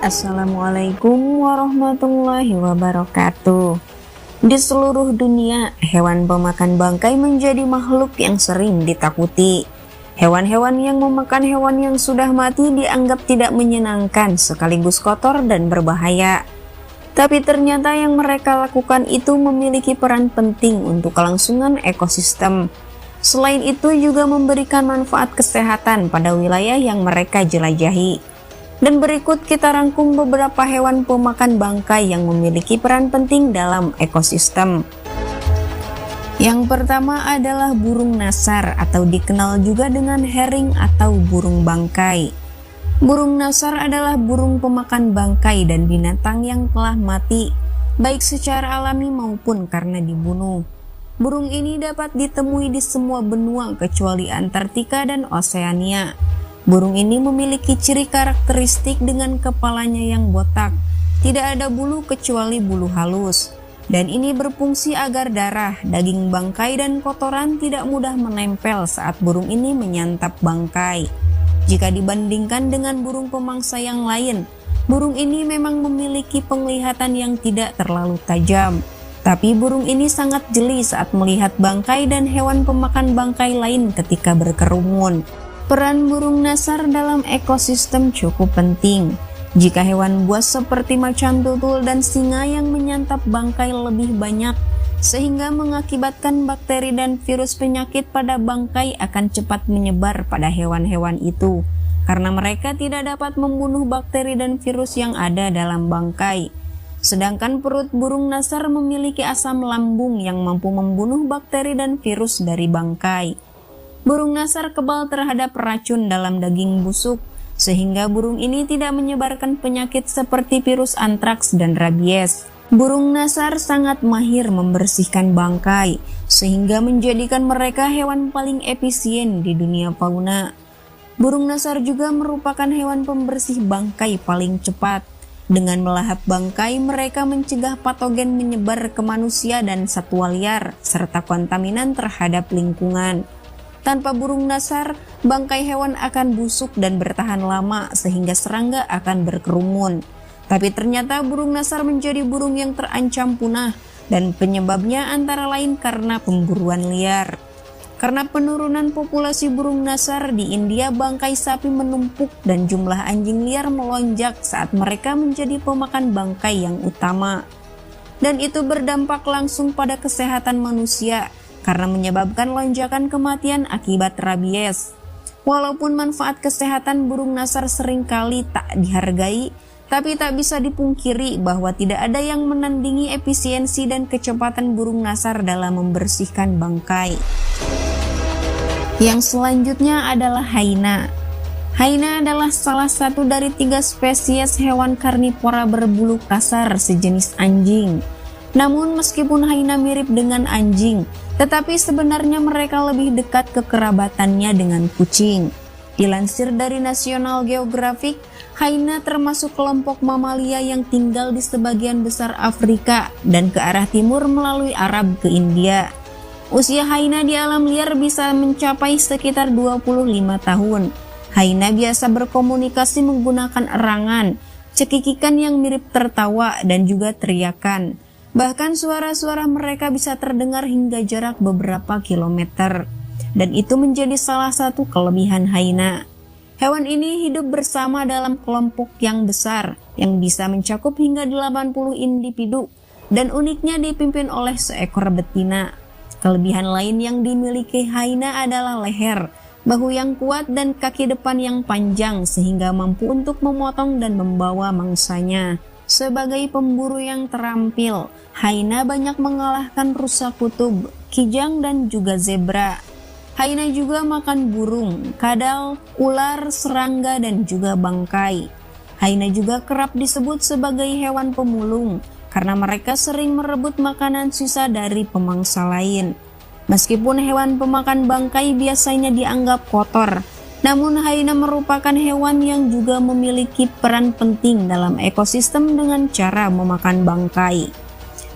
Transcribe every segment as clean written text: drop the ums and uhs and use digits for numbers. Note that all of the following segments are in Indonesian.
Assalamualaikum warahmatullahi wabarakatuh. Di seluruh dunia, hewan pemakan bangkai menjadi makhluk yang sering ditakuti. Hewan-hewan yang memakan hewan yang sudah mati dianggap tidak menyenangkan sekaligus kotor dan berbahaya. Tapi ternyata yang mereka lakukan itu memiliki peran penting untuk kelangsungan ekosistem. Selain itu juga memberikan manfaat kesehatan pada wilayah yang mereka jelajahi. Dan berikut kita rangkum beberapa hewan pemakan bangkai yang memiliki peran penting dalam ekosistem. Yang pertama adalah burung nasar atau dikenal juga dengan herring atau burung bangkai. Burung nasar adalah burung pemakan bangkai dan binatang yang telah mati, baik secara alami maupun karena dibunuh. Burung ini dapat ditemui di semua benua kecuali Antartika dan Oseania. Burung ini memiliki ciri karakteristik dengan kepalanya yang botak, tidak ada bulu kecuali bulu halus, dan ini berfungsi agar darah, daging bangkai dan kotoran tidak mudah menempel saat burung ini menyantap bangkai. Jika dibandingkan dengan burung pemangsa yang lain, burung ini memang memiliki penglihatan yang tidak terlalu tajam, tapi burung ini sangat jeli saat melihat bangkai dan hewan pemakan bangkai lain ketika berkerumun. Peran burung nasar dalam ekosistem cukup penting. Jika hewan buas seperti macan tutul dan singa yang menyantap bangkai lebih banyak, sehingga mengakibatkan bakteri dan virus penyakit pada bangkai akan cepat menyebar pada hewan-hewan itu, karena mereka tidak dapat membunuh bakteri dan virus yang ada dalam bangkai. Sedangkan perut burung nasar memiliki asam lambung yang mampu membunuh bakteri dan virus dari bangkai. Burung nasar kebal terhadap racun dalam daging busuk, sehingga burung ini tidak menyebarkan penyakit seperti virus antraks dan rabies. Burung nasar sangat mahir membersihkan bangkai, sehingga menjadikan mereka hewan paling efisien di dunia fauna. Burung nasar juga merupakan hewan pembersih bangkai paling cepat. Dengan melahap bangkai, mereka mencegah patogen menyebar ke manusia dan satwa liar, serta kontaminan terhadap lingkungan. Tanpa burung nasar, bangkai hewan akan busuk dan bertahan lama sehingga serangga akan berkerumun. Tapi ternyata burung nasar menjadi burung yang terancam punah dan penyebabnya antara lain karena pemburuan liar. Karena penurunan populasi burung nasar di India, bangkai sapi menumpuk dan jumlah anjing liar melonjak saat mereka menjadi pemakan bangkai yang utama. Dan itu berdampak langsung pada kesehatan manusia, karena menyebabkan lonjakan kematian akibat rabies. Walaupun manfaat kesehatan burung nasar seringkali tak dihargai, tapi tak bisa dipungkiri bahwa tidak ada yang menandingi efisiensi dan kecepatan burung nasar dalam membersihkan bangkai. Yang selanjutnya adalah hyena. Hyena adalah salah satu dari 3 spesies hewan karnivora berbulu kasar sejenis anjing. Namun meskipun hyena mirip dengan anjing, tetapi sebenarnya mereka lebih dekat kekerabatannya dengan kucing. Dilansir dari National Geographic, hyena termasuk kelompok mamalia yang tinggal di sebagian besar Afrika dan ke arah timur melalui Arab ke India. Usia hyena di alam liar bisa mencapai sekitar 25 tahun. Hyena biasa berkomunikasi menggunakan erangan, cekikikan yang mirip tertawa dan juga teriakan. Bahkan suara-suara mereka bisa terdengar hingga jarak beberapa kilometer, dan itu menjadi salah satu kelebihan hyena. Hewan ini hidup bersama dalam kelompok yang besar, yang bisa mencakup hingga 80 individu, dan uniknya dipimpin oleh seekor betina. Kelebihan lain yang dimiliki hyena adalah leher, bahu yang kuat, dan kaki depan yang panjang sehingga mampu untuk memotong dan membawa mangsanya. Sebagai pemburu yang terampil, hyena banyak mengalahkan rusa kutub, kijang, dan juga zebra. Hyena juga makan burung, kadal, ular, serangga, dan juga bangkai. Hyena juga kerap disebut sebagai hewan pemulung, karena mereka sering merebut makanan sisa dari pemangsa lain. Meskipun hewan pemakan bangkai biasanya dianggap kotor, namun hyena merupakan hewan yang juga memiliki peran penting dalam ekosistem dengan cara memakan bangkai.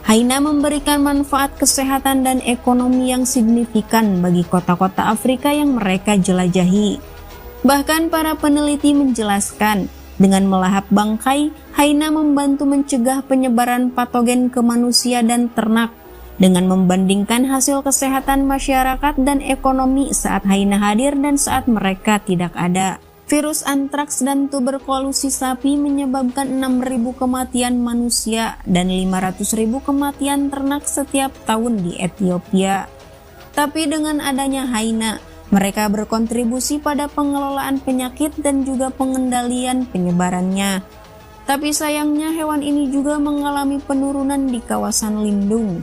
Hyena memberikan manfaat kesehatan dan ekonomi yang signifikan bagi kota-kota Afrika yang mereka jelajahi. Bahkan para peneliti menjelaskan Dengan melahap bangkai, Haina membantu mencegah penyebaran patogen ke manusia dan ternak. Dengan membandingkan hasil kesehatan masyarakat dan ekonomi saat Haina hadir dan saat mereka tidak ada. Virus antraks dan tuberkulosis sapi menyebabkan 6.000 kematian manusia dan 500.000 kematian ternak setiap tahun di Ethiopia. Tapi dengan adanya Haina, mereka berkontribusi pada pengelolaan penyakit dan juga pengendalian penyebarannya. Tapi sayangnya hewan ini juga mengalami penurunan di kawasan lindung.